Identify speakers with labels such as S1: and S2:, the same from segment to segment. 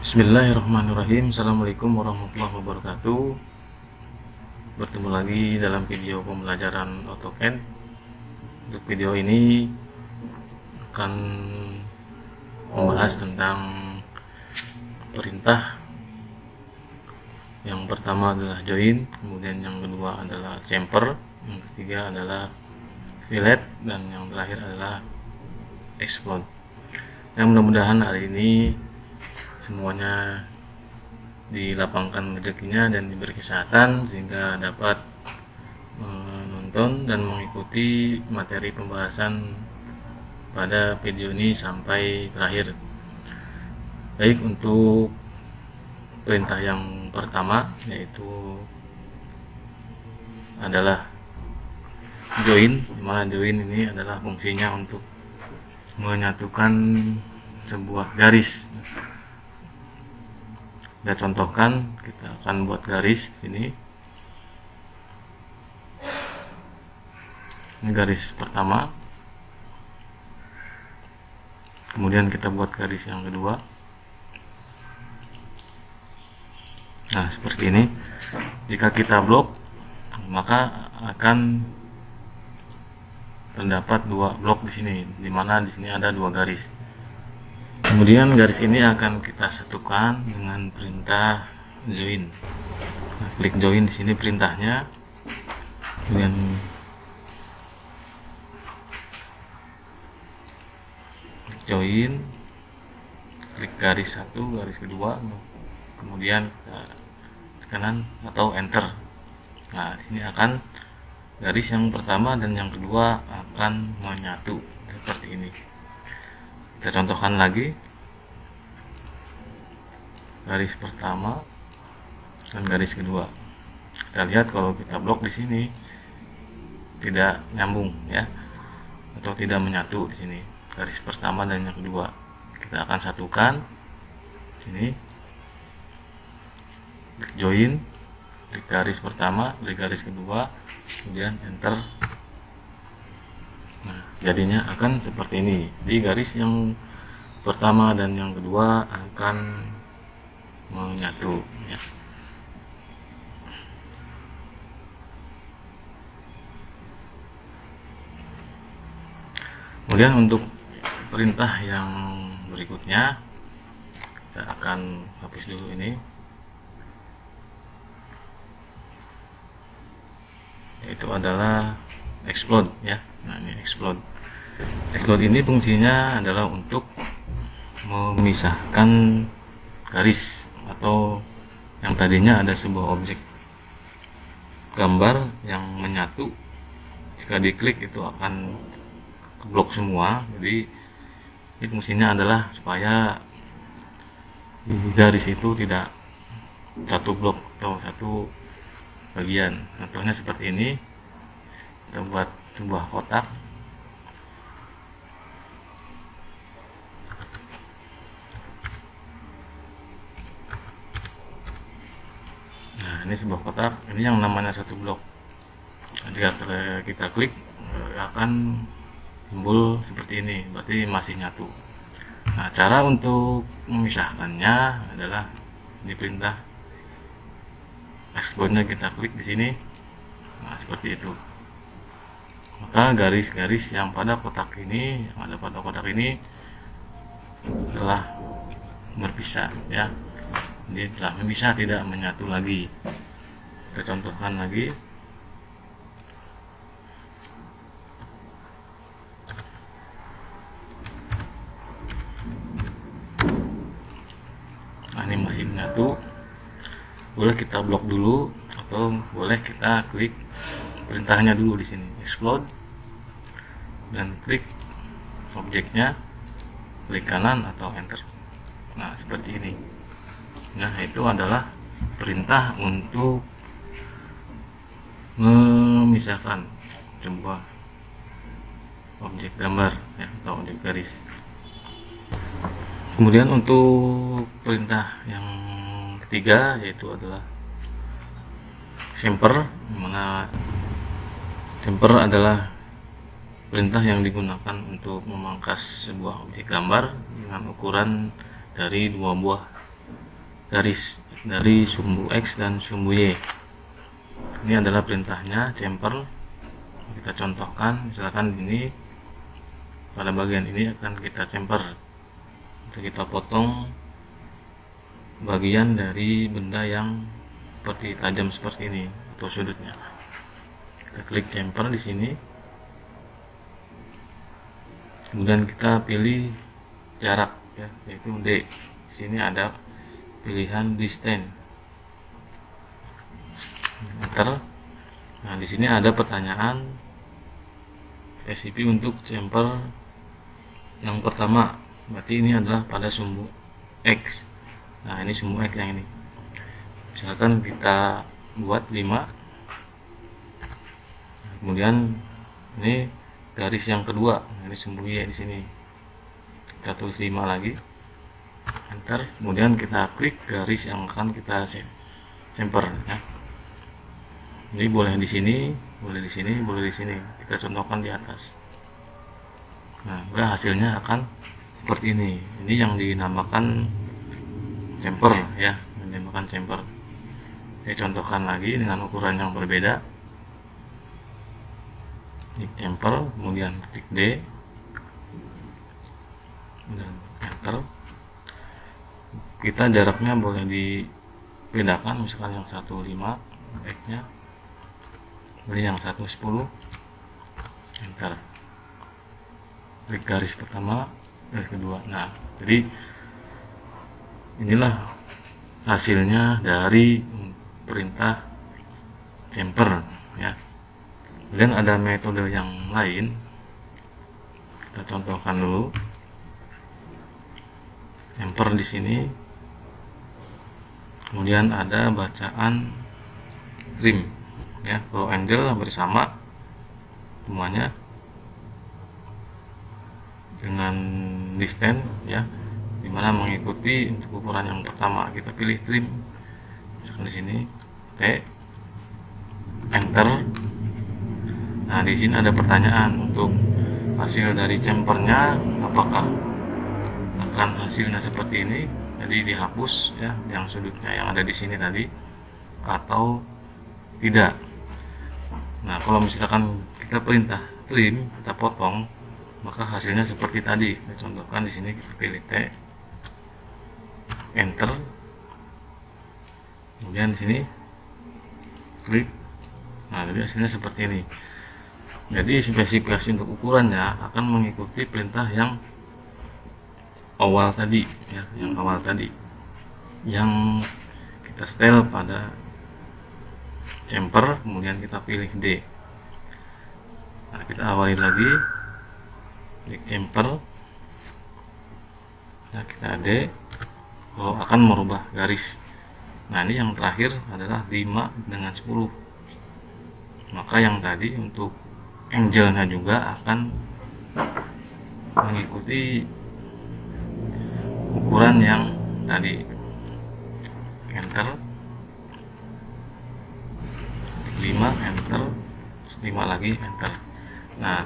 S1: Bismillahirrahmanirrahim. Assalamualaikum warahmatullahi wabarakatuh. Bertemu lagi dalam video pembelajaran AutoCAD. Untuk video ini akan membahas tentang perintah. Yang pertama adalah join, kemudian yang kedua adalah chamfer, yang ketiga adalah fillet, dan yang terakhir adalah explode. Yang mudah-mudahan hari ini semuanya dilapangkan rezekinya dan diberi kesehatan sehingga dapat menonton dan mengikuti materi pembahasan pada video ini sampai terakhir. Baik, untuk perintah yang pertama yaitu adalah join, dimana join ini adalah fungsinya untuk menyatukan sebuah garis. Kita contohkan, kita akan buat garis di sini. Ini garis pertama. Kemudian kita buat garis yang kedua. Nah, seperti ini. Jika kita blok, maka akan terdapat dua blok di sini, di mana di sini ada dua garis. Kemudian garis ini akan kita satukan dengan perintah join. Nah, klik join di sini perintahnya. Kemudian klik join, klik garis satu, garis kedua, kemudian kanan atau enter. Nah, di sini akan garis yang pertama dan yang kedua akan menyatu seperti ini. Kita contohkan lagi, garis pertama dan garis kedua. Kita lihat kalau kita blok di sini tidak nyambung ya, atau tidak menyatu di sini garis pertama dan yang kedua. Kita akan satukan sini, klik join, klik garis pertama, klik garis kedua, kemudian enter. Nah, jadinya akan seperti ini. Di garis yang pertama dan yang kedua akan menyatu ya. Kemudian untuk perintah yang berikutnya, kita akan hapus dulu ini, yaitu adalah explode ya. Nah, ini explode. Explode ini fungsinya adalah untuk memisahkan garis atau yang tadinya ada sebuah objek gambar yang menyatu. Jika diklik itu akan keblok semua. Jadi ini fungsinya adalah supaya di garis itu tidak satu blok atau satu bagian. Contohnya seperti ini. Kita buat sebuah kotak. Nah, ini sebuah kotak. Ini yang namanya satu blok. Jika kita klik akan timbul seperti ini, berarti masih nyatu. Nah, cara untuk memisahkannya adalah di perintah explode-nya kita klik di sini. Nah, seperti itu. Maka garis-garis yang pada kotak ini, yang ada pada kotak ini telah berpisah ya. Jadi telah memisah, tidak menyatu lagi. Kita contohkan lagi. Nah, ini masih menyatu. Boleh kita blok dulu atau boleh kita klik perintahnya dulu di sini, explode, dan klik objeknya, klik kanan atau enter. Nah, seperti ini. Nah, itu adalah perintah untuk memisahkan sebuah objek gambar ya, atau objek garis. Kemudian untuk perintah yang ketiga yaitu adalah chamfer, dimana chamfer adalah perintah yang digunakan untuk memangkas sebuah objek gambar dengan ukuran dari dua buah garis dari sumbu X dan sumbu Y. Ini adalah perintahnya chamfer. Kita contohkan, misalkan ini pada bagian ini akan kita chamfer. Untuk kita potong bagian dari benda yang seperti tajam seperti ini atau sudutnya. Kita klik chamfer di sini. Kemudian kita pilih jarak ya, yaitu D. Di sini ada pilihan distance. Enter. Nah, di sini ada pertanyaan SCP untuk chamfer yang pertama. Berarti ini adalah pada sumbu X. Nah, ini sumbu X yang ini. Misalkan kita buat 5. Kemudian ini garis yang kedua, ini sumbu Y di sini. Kita tulis 5 lagi. Enter. Kemudian kita klik garis yang akan kita chamfer ya. Jadi boleh di sini, boleh di sini, boleh di sini. Kita contohkan di atas. Nah, hasilnya akan seperti ini. Ini yang dinamakan chamfer ya, dinamakan chamfer. Saya contohkan lagi dengan ukuran yang berbeda. Ini chamfer, kemudian klik D, dan enter. Kita jaraknya boleh dibedakan, misalkan yang 1,5 X-nya, beli yang 1,10, enter. Klik garis pertama, garis kedua. Nah, jadi inilah hasilnya dari perintah chamfer ya. Kemudian ada metode yang lain, kita contohkan dulu. Chamfer di sini, kemudian ada bacaan trim ya. Kalau angle hampir sama semuanya dengan distance ya, dimana mengikuti untuk ukuran yang pertama. Kita pilih trim, misalkan di sini T, enter. Nah, di sini ada pertanyaan untuk hasil dari chamfernya, apakah akan hasilnya seperti ini, jadi dihapus ya yang sudutnya yang ada di sini tadi, atau tidak. Nah, kalau misalkan kita perintah trim, kita potong, maka hasilnya seperti tadi. Kita contohkan di sini, kita pilih T, enter. Kemudian di sini klik. Nah, jadi hasilnya seperti ini. Jadi spesifikasi untuk ukurannya akan mengikuti perintah yang awal tadi ya, yang awal tadi yang kita setel pada chamfer, kemudian kita pilih D. Nah, kita awali lagi, klik chamfer, nah kita D. Kalau akan merubah garis, nah ini yang terakhir adalah 5 dengan 10, maka yang tadi untuk angle-nya juga akan mengikuti ukuran yang tadi. Enter, 5, enter, 5 lagi, enter. Nah,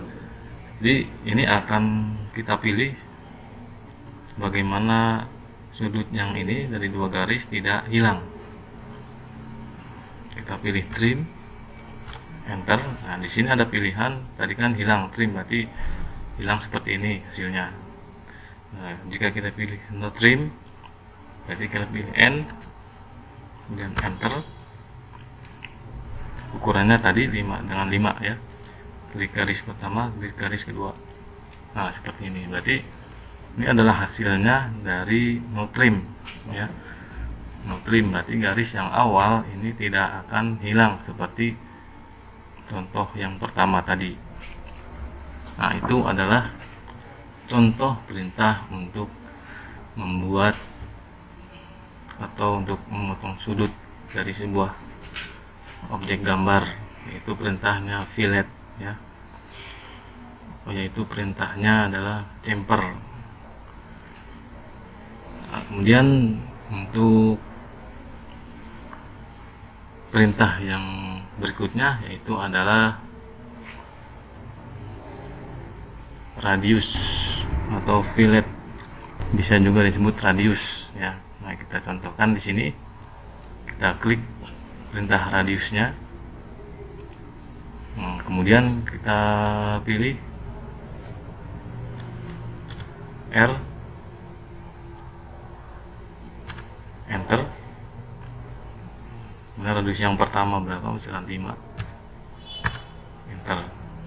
S1: jadi ini akan kita pilih bagaimana sudut yang ini dari dua garis tidak hilang. Kita pilih trim, enter. Nah, di sini ada pilihan, tadi kan hilang trim, berarti hilang seperti ini hasilnya. Nah, jika kita pilih no trim, berarti kita pilih N, kemudian enter. Ukurannya tadi 5 dengan 5 ya. Klik garis pertama, klik garis kedua. Nah, seperti ini. Berarti ini adalah hasilnya dari no trim ya. No trim berarti garis yang awal ini tidak akan hilang seperti contoh yang pertama tadi. Nah, itu adalah contoh perintah untuk membuat atau untuk memotong sudut dari sebuah objek gambar, yaitu perintahnya fillet ya. Yaitu perintahnya adalah chamfer. Nah, kemudian untuk perintah yang berikutnya yaitu adalah radius atau fillet, bisa juga disebut radius ya. Nah, Nah, kita contohkan di sini, kita klik perintah radiusnya. Kemudian kita pilih R, enter. Kemudian radius yang pertama berapa, misalkan 5, enter.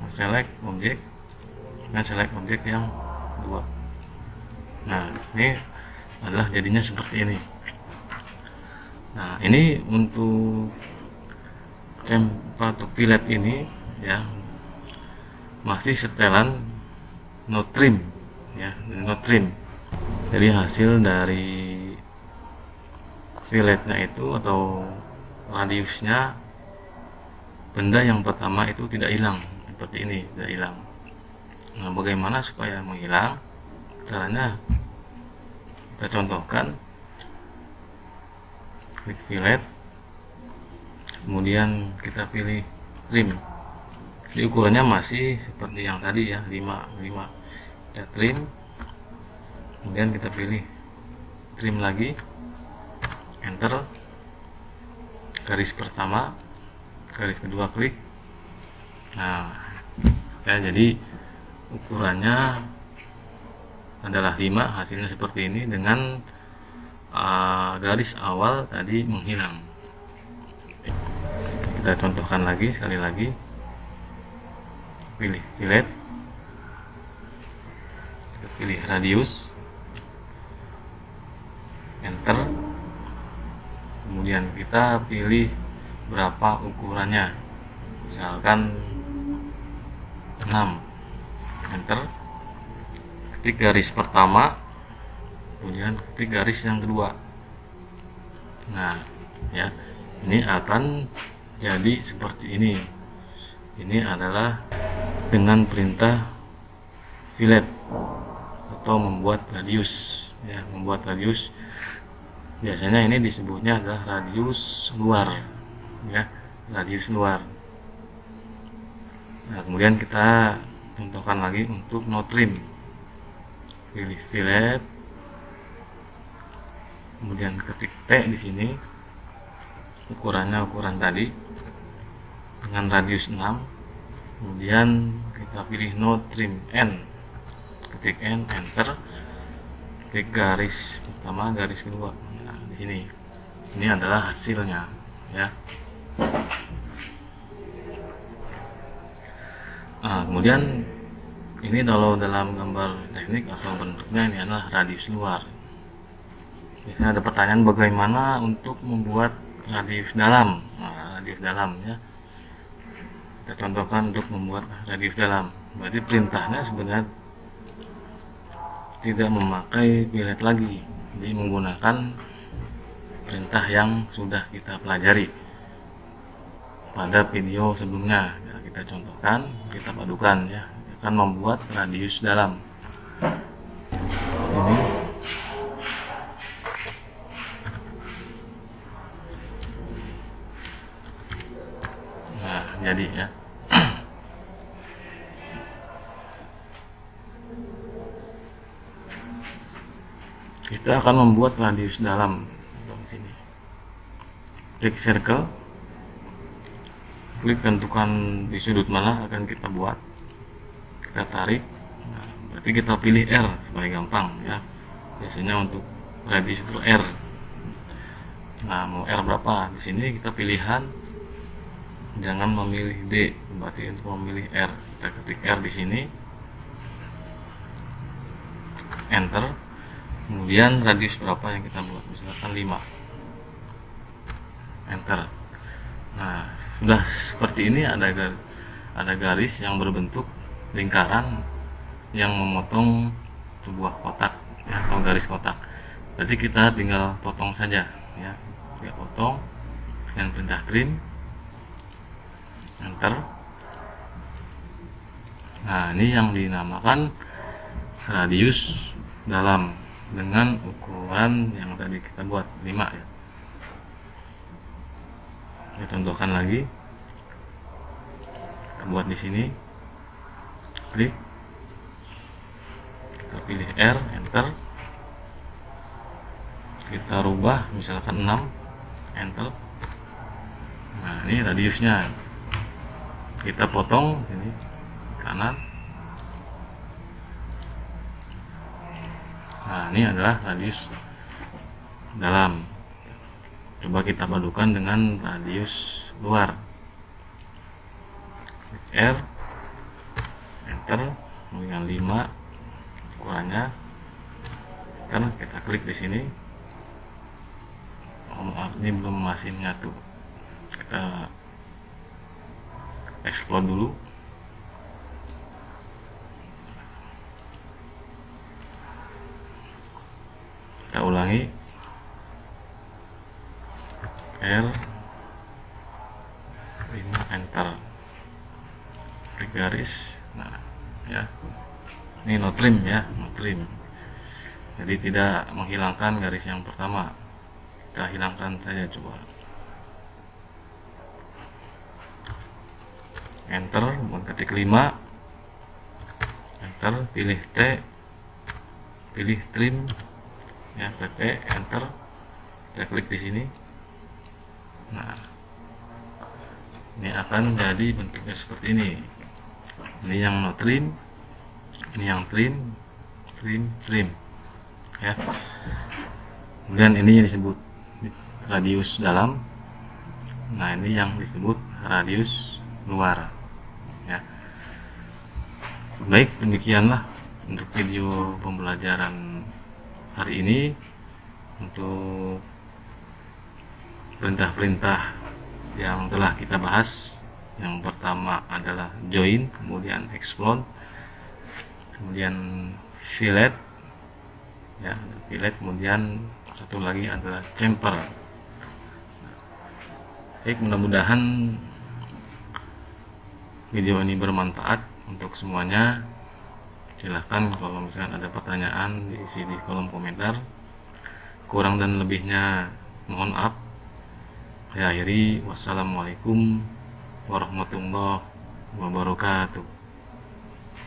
S1: Select objek, dan select objek yang 2. Nah, ini adalah jadinya seperti ini. Nah, ini untuk tempat fillet ini ya, masih setelan no trim ya, no trim. Jadi hasil dari filletnya itu atau radiusnya, benda yang pertama itu tidak hilang seperti ini, tidak hilang. Nah, bagaimana supaya menghilang? Caranya kita contohkan, klik fillet, kemudian kita pilih trim. Jadi ukurannya masih seperti yang tadi ya, 5. Kita trim, kemudian kita pilih trim lagi, enter. Garis pertama, garis kedua klik. Nah ya, jadi ukurannya adalah 5, hasilnya seperti ini dengan garis awal tadi menghilang. Kita contohkan lagi, sekali lagi, pilih fillet, kita pilih radius, enter. Kemudian kita pilih berapa ukurannya, misalkan 6, enter. Ketik garis pertama, kemudian ketik garis yang kedua. Nah ya, ini akan jadi seperti ini. Ini adalah dengan perintah fillet atau membuat radius ya, membuat radius. Biasanya ini disebutnya adalah radius luar ya, radius luar. Nah, kemudian kita contohkan lagi untuk no trim. Pilih fillet, kemudian ketik T di sini, ukurannya ukuran tadi dengan radius 6. Kemudian kita pilih no trim N, ketik N, enter. Klik garis pertama, garis kedua. Nah, di sini ini adalah hasilnya ya. Nah, kemudian ini kalau dalam gambar teknik atau bentuknya ini adalah radius luar. Biasanya ada pertanyaan bagaimana untuk membuat radius dalam. Nah, radius dalam ya, kita contohkan untuk membuat radius dalam. Berarti perintahnya sebenarnya tidak memakai fillet lagi, jadi menggunakan perintah yang sudah kita pelajari pada video sebelumnya. Ya, kita contohkan, kita padukan ya, akan membuat radius dalam. Ini nah, jadi ya. Kita akan membuat radius dalam di sini. Klik circle, klik tentukan di sudut mana akan kita buat, kita tarik. Nah, berarti kita pilih R supaya gampang ya. Biasanya untuk radius itu R. Nah, mau R berapa? Di sini kita pilihan jangan memilih D, berarti untuk memilih R kita ketik R di sini, enter. Kemudian radius berapa yang kita buat, misalkan 5, enter. Nah, sudah seperti ini, ada garis yang berbentuk lingkaran yang memotong sebuah kotak ya, atau garis kotak. Jadi kita tinggal potong saja ya, kita potong dengan perintah trim, enter. Nah, ini yang dinamakan radius dalam dengan ukuran yang tadi kita buat 5 ya. Kita contohkan lagi, kita buat di sini, klik, kita pilih R, enter. kita rubah misalkan 6, enter. Nah ini radiusnya, kita potong ini kanan. Nah ini adalah radius dalam. Coba kita padukan dengan radius luar. R, enter, kemudian 5 ukurannya. Karena kita klik di sini. Oh maaf, ini belum masih menyatu. Kita explode dulu. Kita ulangi. R, 5, enter, klik garis. Nah ya, ini no trim ya, no trim, jadi tidak menghilangkan garis yang pertama. Kita hilangkan saja, coba enter, ketik 5, enter, pilih T, pilih trim ya, PT, enter, kita klik di sini. Nah ini akan jadi bentuknya seperti ini. Ini yang no trim, ini yang trim, trim ya. Kemudian ini yang disebut radius dalam. Nah ini yang disebut radius luar ya. Baik, demikianlah untuk video pembelajaran hari ini. Untuk perintah-perintah yang telah kita bahas, yang pertama adalah join, kemudian explode, kemudian fillet ya, fillet, kemudian satu lagi adalah chamfer. Baik, mudah-mudahan video ini bermanfaat untuk semuanya. Silahkan kalau misalkan ada pertanyaan diisi di kolom komentar. Kurang dan lebihnya mohon maaf. Saya akhiri, wassalamualaikum warahmatullahi wabarakatuh.